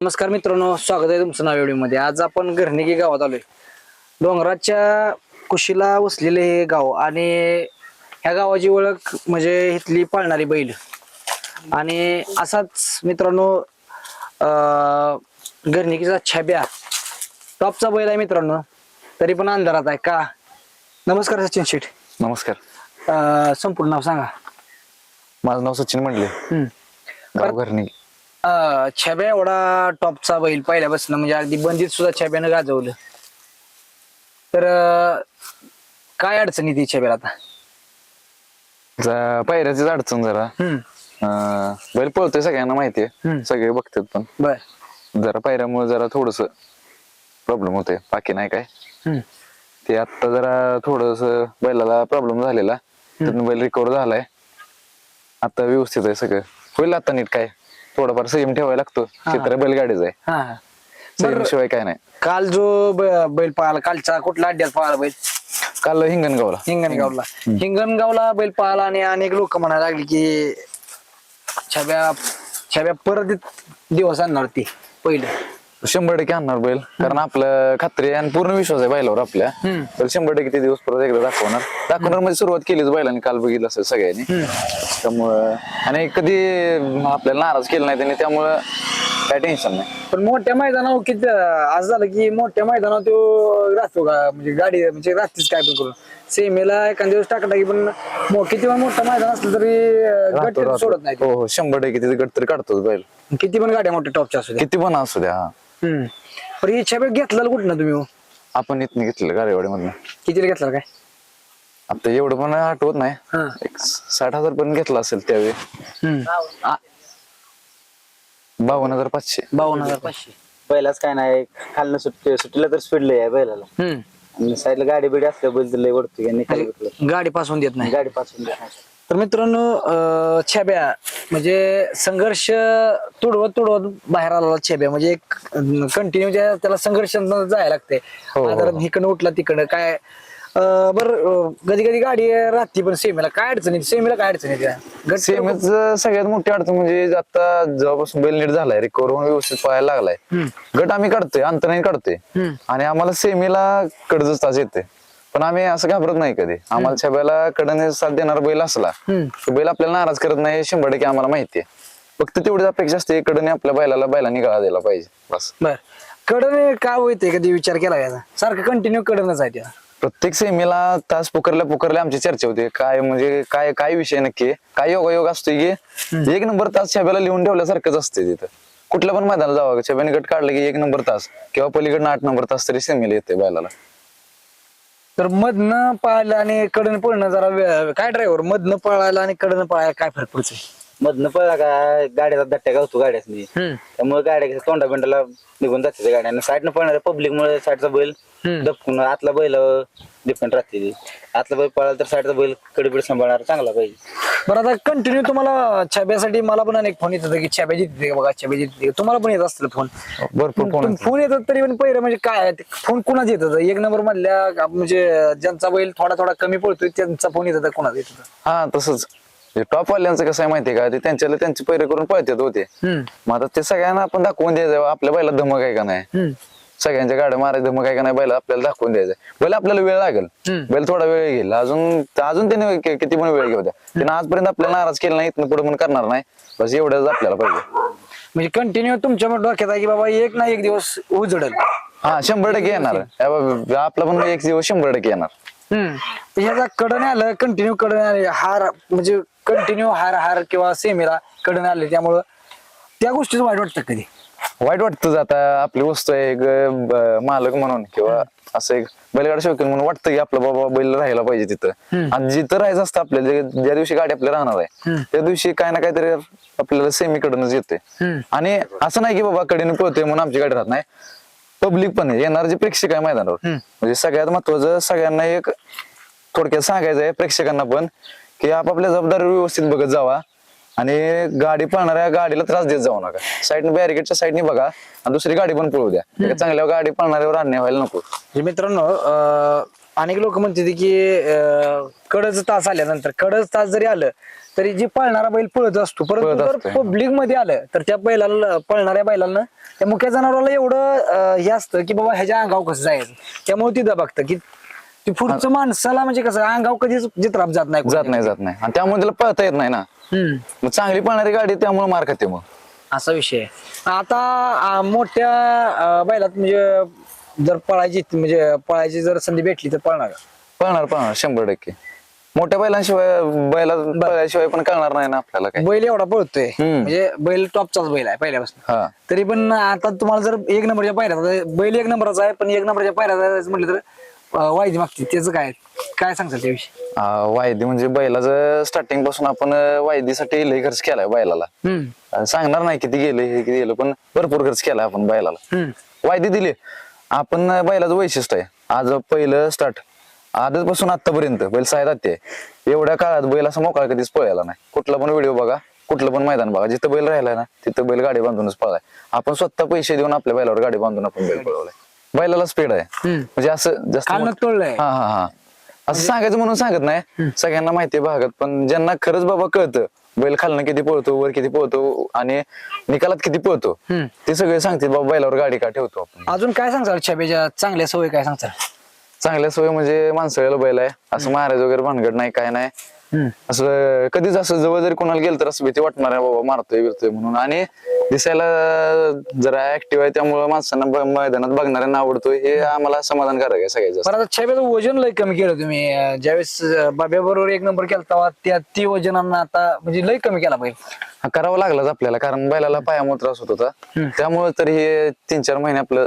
नमस्कार मित्रांनो, स्वागत आहे तुमचं नव्या व्हिडिओमध्ये. आज आपण घरणिकी गावात आलोय. डोंगराच्या कुशीला वसलेले हे गाव आणि ह्या गावाची ओळख म्हणजे इथली पाळणारी बैल. आणि असाच मित्रांनो घरणिकीचा छाब्या टॉपचा बैल आहे मित्रांनो, तरी पण अंधारात आहे का. नमस्कार सचिन शेठ. नमस्कार. संपूर्ण नाव सांगा. माझं नाव सचिन मंडले, गाव घरणिकी. छाब्या एवढा टॉपचा बैल पहिल्यापासून म्हणजे अगदी बंदीत सुद्धा छाब्यानं गाजवलं, तर काय अडचणी ती छाब्याला आता? पायऱ्याचीच अडचण जरा. बैल पळतोय सगळ्यांना माहितीये, सगळे बघतात, पण बर जरा पायऱ्यामुळे जरा थोडस प्रॉब्लेम होते, बाकी नाही काय. ते आता जरा थोडस बैलाला प्रॉब्लेम झालेला, त्यातून बैल रिकव्हर झालाय, आता व्यवस्थित आहे सगळं. होईल आता नीट. काय थोडाफार संयम ठेवायला लागतो, चित्र बैलगाडीच आहे, हा. संयम शिवाय काय नाही. काल जो बैल पळाला, कालचा कुठला अड्ड्यात पळाला बैल? काल हिंगणगावला. हिंगणगावला बैल पळाला आणि अनेक लोक म्हणायला लागली की छाब्या छाब्या परत दिवस आणणार ती पहिलं. 100% आणणार बैल, कारण आपलं खात्री आणि पूर्ण विश्वास आहे बैलावर आपल्या. तर 100% ते दिवस परत एकदा दाखवणार म्हणजे सुरुवात केलीच बैलांनी. काल बघितलं असेल सगळ्यांनी, त्यामुळं आणि कधी आपल्याला नाराज केलं नाही त्यांनी, त्यामुळं काय टेन्शन नाही. पण मोठ्या मैदानावर किती असं झालं की मोठ्या मैदानावर तो राहतो का, म्हणजे गाडी म्हणजे राहतेच काय पण करून सेमीला एखाद्या दिवस टाकला की, पण किती पण मोठं मैदान असलं तरी गट सोडत नाही. हो 100% तिथे गट तरी काढतोच बैल, किती पण गाड्या मोठ्या टॉपच्या असू द्या, किती पण असू द्या. पण ही छाब्या घेतलेलं कुठं ना तुम्ही? आपण इथनं घेतलं गारेवाडी मधनं. कितीला घेतला काय? आता एवढं पण आठवत नाही, एक 60,000 पर्यंत घेतला असेल त्यावेळी. 52,500. 52,500. बैलाच काय नाही, खालनं सुट्टीला तर स्पीड लय आहे बैलाला. आणि साईडला गाडी बिडी असल्या बैल तर लय ओढतो, गाडी पासून देत नाही. गाडी पासून. तर मित्रांनो, छाब्या म्हणजे संघर्ष तुडवत तुडवत बाहेर आला छाब्या, म्हणजे एक कंटिन्यू त्याला संघर्ष जायला लागते. इकडनं उठला तिकडं काय. बरं, कधी कधी गाडी राहते, पण सेमीला काय अडचणी? सेमीला काय अडचणी? सेमीच सगळ्यात मोठी अडचण म्हणजे आता जेव्हापासून बैल नीट झालाय, रिकव्हर होऊन व्यवस्थित पळायला लागलाय, गट आम्ही काढतोय, अंतराने काढतोय, आणि आम्हाला सेमीला कडच तास येते. पण आम्ही असं घाबरत नाही कधी. आम्हाला छाब्याला कडने साथ देणारा बैल असला, बैल आपल्याला नाराज करत नाही, 100% आम्हाला माहितीये. फक्त तेवढीच अपेक्षा असते, कडने आपल्या बैलांनी गळा द्यायला पाहिजे, बस. बर, कडने काय होते, कधी विचार केला याचा? सारखं कंटिन्यू कडनच आहे त्या. प्रत्येक सेमीला तास पुकारल्या आमची चर्चा होते, काय म्हणजे काय विषय नक्की, काय योगायोग असतोय की 1 नंबर तास छाब्याला लिहून ठेवल्यासारखंच असते तिथं. कुठल्या पण मैदानाला जावं, छाब्याने गट काढलं की 1 नंबर तास किंवा पलीकडनं 8 नंबर तास तरी सेमीला येते बैलाला. तर मधनं पळायला आणि कडनं पळणं जरा काय ड्रायव्हर, मधनं पळायला आणि कडनं पळायला काय फरक पडतो? मधनं पळला का गाड्याचा दट्ट्या गावतो गाड्यासनी, त्यामुळे गाड्या तोंडा बिंडाला निघून जाते त्या गाड्या. साईडनं पळणाऱ्या पब्लिक मुळे साईडचा बैल दपकून आतला बैल डिपेंड राहते. आतला बैल पळाला तर साईडचा बैल कडबीड सांभाळणार चांगला पाहिजे. बरं, आता कंटिन्यू तुम्हाला छाब्यासाठी मला पण अनेक फोन येतात की छाब्या जिथे बघा, छाब्या जिथे. तुम्हाला पण येत असतील फोन? भरपूर फोन येतात, तरी पण पहिलं म्हणजे काय फोन कुणाच येतात? 1 नंबर मधल्या म्हणजे ज्यांचा बैल थोडा थोडा कमी पळतोय त्यांचा फोन येतात, कोणाचा येतात? हा, तसंच टॉप वाल्यांचं कसं आहे माहितीये का, ते त्यांचे पैरे करून पळतात होते. मग आता ते सगळ्यांना आपण दाखवून द्यायचं आपल्या बैला धमक आहे का नाही, सगळ्यांच्या गाड्या मारायचं धमक आहे का नाही, बैल आपल्याला दाखवून द्यायचं. बैल आपल्याला वेळ लागेल, बैल थोडा वेळ घेईल, अजून त्याने किती पण वेळ घेऊ द्या, त्याने आजपर्यंत आपल्याला नाराज केलं नाही, इथनं पुढे पण करणार नाही, बस एवढंच आपल्याला पाहिजे. म्हणजे कंटिन्यू तुमच्या डोक्यात आहे की बाबा एक ना एक दिवस उजडल. हा, 100% येणार आपला पण एक दिवस 100% येणार. ह्याचा कडने आलं, कंटिन्यू कडने आले, हार म्हणजे कंटिन्यू हार किंवा सेमीला कडने आले, त्यामुळं त्या गोष्टीच वाईट वाटतं कधी? वाईट वाटतं. आता आपली वस्तू आहे, एक मालक म्हणून किंवा असं एक बैलगाडा शौकीन म्हणून वाटतं की आपला बाबा बैल राहायला पाहिजे तिथं, आणि जिथं राहायचं असतं आपल्याला, ज्या दिवशी गाडी आपल्याला राहणार आहे त्या दिवशी काय ना काहीतरी आपल्याला सेमी कडनच येते. आणि असं नाही की बाबा कडेने पळतोय म्हणून आमची गाडी राहत नाही, पब्लिक पण येणार जे प्रेक्षक आहे मैदानावर, म्हणजे सगळ्यात महत्वाचं सगळ्यांना एक थोडक्यात सांगायचं आहे प्रेक्षकांना पण, की आपापल्या जबाबदारी व्यवस्थित बघत जावा, आणि गाडी पळणाऱ्या गाडीला त्रास देत जाऊ नका. साईडने बॅरिकेडच्या साईडने बघा, आणि दुसरी गाडी पण पळू द्या, चांगल्या गाडी पळणाऱ्यावर अन्याय व्हायला नको. मित्रांनो, अनेक लोक म्हणतात की कडच तास आल्यानंतर, कडच तास जरी आलं तरी जे पळणारा बैल पळत असतो, परंतु पळत जर असतोय. पब्लिक मध्ये आलं तर त्या बैलाला, पळणाऱ्या बैलांना त्या मुख्य जनावराला एवढं हे असतं की बाबा ह्याच्या अंगावर कसं जायचं, त्यामुळे तिथं बघतं की ती पुढचं माणसाला म्हणजे कसं अंगावर कधीच जित्राप जात नाही जात नाही आणि त्यामुळे त्याला पळता येत नाही ना. मग चांगली पळणारी गाडी त्यामुळे मार खाते मग. असा विषय आहे. आता मोठ्या बैलात म्हणजे जर पळायची जर संधी भेटली तर पळणार का? पळणार 100%. मोठ्या बैलांशिवाय पळल्याशिवाय पण कळणार नाही ना आपल्याला काय. बैल एवढा पळतोय म्हणजे बैल टॉपचाच बैल आहे पहिल्यापासून. हा तरी पण आता तुम्हाला जर एक नंबरच्या पायऱ्यात, बैल एक नंबरचा आहे पण एक नंबरच्या पायऱ्यात जायचं म्हटलं तर वायदी मागते, त्याचं काय सांगतात त्याविषयी? वायदी म्हणजे बैलाचं स्टार्टिंग पासून आपण वायदीसाठी लय खर्च केलाय बैलाला. सांगणार नाही किती गेलं हे किती गेलं, पण भरपूर खर्च केलाय आपण बैलाला. वायदी दिली आपण. बैलाचं वैशिष्ट्य आहे आज पहिलं स्टार्ट आजपासून आतापर्यंत बैल साहेब ते एवढ्या काळात बैल असा मोकळा कधीच पळायला नाही. कुठला पण व्हिडिओ बघा, कुठलं पण मैदान बघा, जिथं बैल राहिलाय ना तिथं बैल गाडी बांधूनच पळाय. आपण स्वतः पैसे देऊन आपल्या बैलावर गाडी बांधून आपण बैल पळवलाय. बैलाला स्पीड आहे म्हणजे असं जास्त तोडलंय. हा असं सांगायचं म्हणून सांगत नाही, सगळ्यांना माहिती भागत. पण ज्यांना खरंच बाबा कळतं बैल खालनं किती पळतो, वर किती पळतो आणि निकालात किती पळतो, ते सगळे सांगते बाबा बैलावर गाडी का ठेवतो आपण. अजून काय सांगताल छापेच्या चांगल्या सवय काय सांगताल? चांगल्या सवय म्हणजे माणसाला बैल आहे असं महाराज वगैरे भानगड नाही काय नाही. असं कधीच असं जवळ जरी कोणाला गेलं तर असं भीती वाटणार आहे बाबा मारतोय बिरतोय म्हणून. आणि दिसायला जरा ऍक्टिव्ह आहे त्यामुळे माणसांना मैदानात बघणाऱ्यांना आवडतोय, हे आम्हाला समाधानकारक आहे सगळ्याचं. पण आता छाप्याचं वजन लय कमी केलं तुम्ही. ज्यावेळेस बाब्या बरोबर एक नंबर केला तेव्हा ती वजनांना आता म्हणजे लय कमी केला बैल. हा करावं लागलाच आपल्याला, कारण बैलाला पायामुळे त्रास होत होता. त्यामुळे तरी हे 3-4 महिने आपलं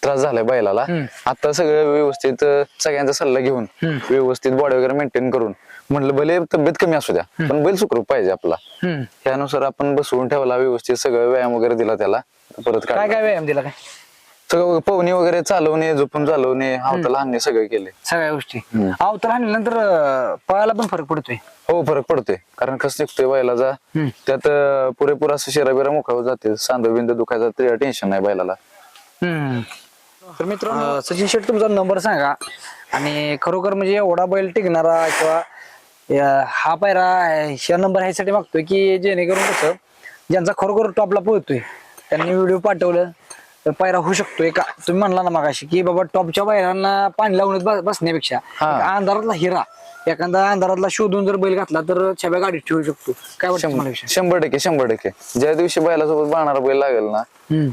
त्रास झालाय बैलाला. आता सगळं व्यवस्थित सगळ्यांचा सल्ला घेऊन व्यवस्थित बॉडी वगैरे मेंटेन करून म्हटलं भले तब्येत कमी असू द्या पण बैल सुखरूप पाहिजे आपला. त्यानुसार आपण बसवून ठेवला व्यवस्थित, सगळं व्यायाम वगैरे दिला त्याला. परत काय काय व्यायाम दिला? काय सगळं पवनी वगैरे चालवणे, झोपून चालवणे, हावताला आणणे सगळे केले सगळ्या गोष्टी. अवतर आणल्यानंतर पळायला पण फरक पडतोय. हो फरक पडतोय, कारण कसं निघतोय बैलाचा त्यात पुरेपूर असं शिराबिरा मोकळा जाते, सांधं बिंद दुखायचा ते टेन्शन नाही बैलाला. तर मित्रांनो सचिन शेट तुमचा नंबर सांगा. आणि खरोखर म्हणजे एवढा बैल टिकणारा किंवा हा पायरा ह्या नंबर ह्यासाठी मागतोय की जेणेकरून कसं ज्यांचा खरोखर टॉपला पोहतोय त्यांनी व्हिडिओ पाठवलं तर पायरा होऊ शकतोय का. तुम्ही म्हणला ना मागाशी की बाबा टॉपच्या पायऱ्यांना पाणी लावून बसण्यापेक्षा अंधारातला हिरा एखादा अंधारातला शोधून जर बैल घातला तर छब्या गाडीत ठेवू शकतो. काय वाटतं मला? 100% ज्या दिवशी बैलासोबत बाळणारा बैल लागेल ना,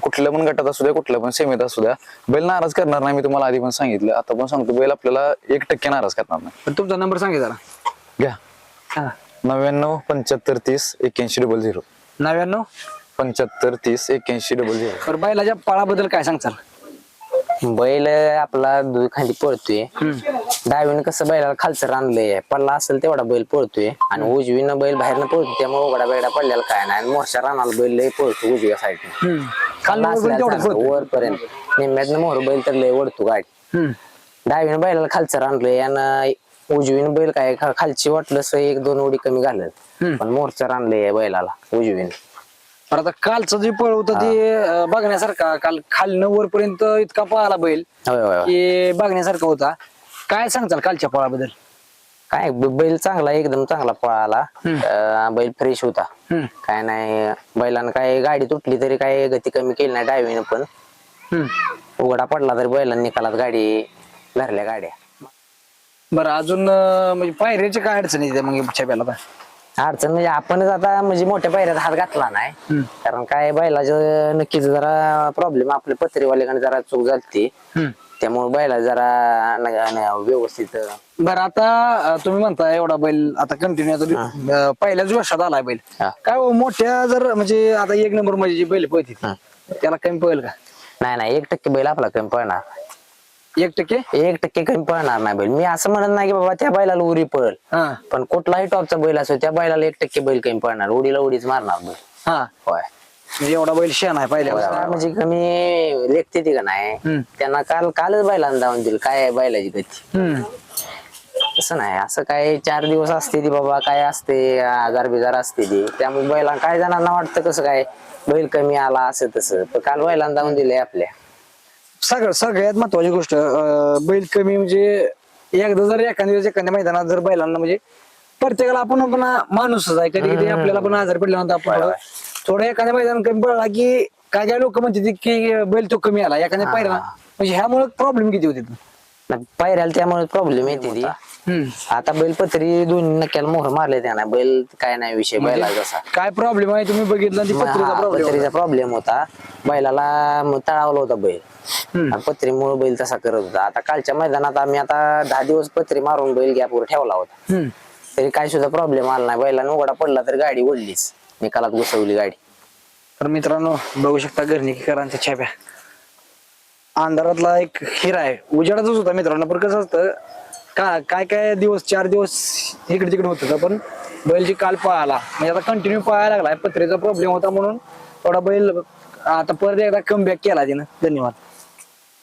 कुठल्या पण गटात असू द्या, कुठल्या पण सेमीत असू द्या, बैल नाराज करणार नाही. मी तुम्हाला आधी पण सांगितलं, आता पण सांगतो, बैल आपल्याला 1% नाराज करणार नाही. पण तुमचा नंबर सांगा जरा. घ्या 99 75 30 81 00. 99 75 30 81 00. तर बैलाच्या पाळाबद्दल काय सांगचाल? बैल आपला दुई खाली पळतोय. डावीनं कसं बैलाला खालचं रानलंय, पल्ला असेल तेवढा बैल पळतोय. आणि उजवीनं बैल बाहेरनं पळतो, त्यामुळे उघडा बेडा पडलेला काय नाही. मोर्चा रानाला बैल लय पळतो उजव्या साईडने वरपर्यंत. निम्म्यातनं मोहर बैल तर लय ओढतो गाडी. डावीनं बैलाला खालचं रानलंय आणि उजवीनं बैल काय खालची वाटलं 1-2 उडी कमी घालत, पण मोर्चा रानलंय बैलाला उजवीनं. आता कालचं जे पळ होतं ते बघण्यासारखा, काल खालनं वरपर्यंत इतका पळाला बैल की बघण्यासारखा होता. काय सांगताल कालच्या पळाबद्दल? काय बैल चांगला, एकदम चांगला पळाला. बैल फ्रेश होता, काय नाही. बैलानं काय गाडी तुटली तरी काय गती कमी केली नाही डावीनं, पण उघडा पडला तरी बैलांनी निकालात गाडी धरल्या गाड्या. बरं अजून म्हणजे पायऱ्याची काय अडचण येते मग छब्याला? अडचण म्हणजे आपणच आता म्हणजे मोठ्या पायऱ्यात हात घातला नाही, कारण काय बैलाचं नक्कीच जरा प्रॉब्लेम, आपल्या पत्रीवाल्याकडे जरा चूक झाली त्यामुळे बैला जरा व्यवस्थित. बरं आता तुम्ही म्हणता एवढा बैल आता कंटिन्यू पहिल्याच वर्षात आलाय बैल. काय मोठ्या जर म्हणजे आता 1 नंबर मध्ये जे बैल पळतील त्याला कमी पळेल का? नाही 1% बैल आपला कमी पळणार. 1% कमी पळणार नाही बैल. मी असं म्हणत नाही की बाबा त्या बैलाला उरी पळल, पण कुठलाही टॉपचा बैल असो त्या बैलाला 1% बैल कमी पळणार, उडीला उडीच मारणार बैल. होय म्हणजे एवढा बैल शेण आहे पहिल्या. म्हणजे कमी लेखते ती का नाही, त्यांना कालच बैलांना जाऊन दिल काय बैलाची गती. तसं नाही, असं काय 4 दिवस असते ती बाबा, काय असते आजार बिजार असते ती, त्यामुळे बैला काय जणांना वाटतं कसं काय बैल कमी आला असं तसं, पण काल बैलांना जाऊन दिलंय आपल्या. सगळ्यात महत्वाची गोष्ट बैल कमी म्हणजे एकदा जर एखाद्या मैदानात जर बैलांना म्हणजे प्रत्येकाला आपण पण माणूसच आहे, कधी कधी आपल्याला पण आजारी पडल्यानंतर आपण थोडं एखाद्या मैदान कमी पडला की काय काय लोक म्हणतात की बैल तो कमी आला एखाद्या पायऱ्या, म्हणजे ह्यामुळे प्रॉब्लेम किती होते. पायऱ्याला त्यामुळे प्रॉब्लेम येते ती. आता बैल पत्री दोन्ही नक्याला मोहर मारले त्याना, बैल काय नाही विषय बैला जसा काय प्रॉब्लेम आहे तुम्ही बघितलं ती पत्रीचा प्रॉब्लेम पत्रीचा प्रॉब्लेम होता बैलाला, तळावला होता बैल आणि पत्रीमुळे बैल तसा करत होता. आता कालच्या मैदानात आम्ही आता 10 दिवस पत्री मारून बैल गॅपवर ठेवला होता, तरी काय सुद्धा प्रॉब्लेम आला नाही. बैलाने उघडा पडला तर गाडी ओढलीच, निकालात घुसवली गाडी. तर मित्रांनो बघू शकता घरणीकरांच्या छाप्या अंधारातला एक हिरा आहे, उजेडातच होता मित्रांनो. पण कसं असतं काय काय दिवस 4 दिवस इकडे तिकडे होत होता, पण बैलची काल पळाला म्हणजे आता कंटिन्यू पळायला लागलाय. पत्रीचा प्रॉब्लेम होता म्हणून थोडा बैल आता परत एकदा कमबॅक केला तिनं. धन्यवाद.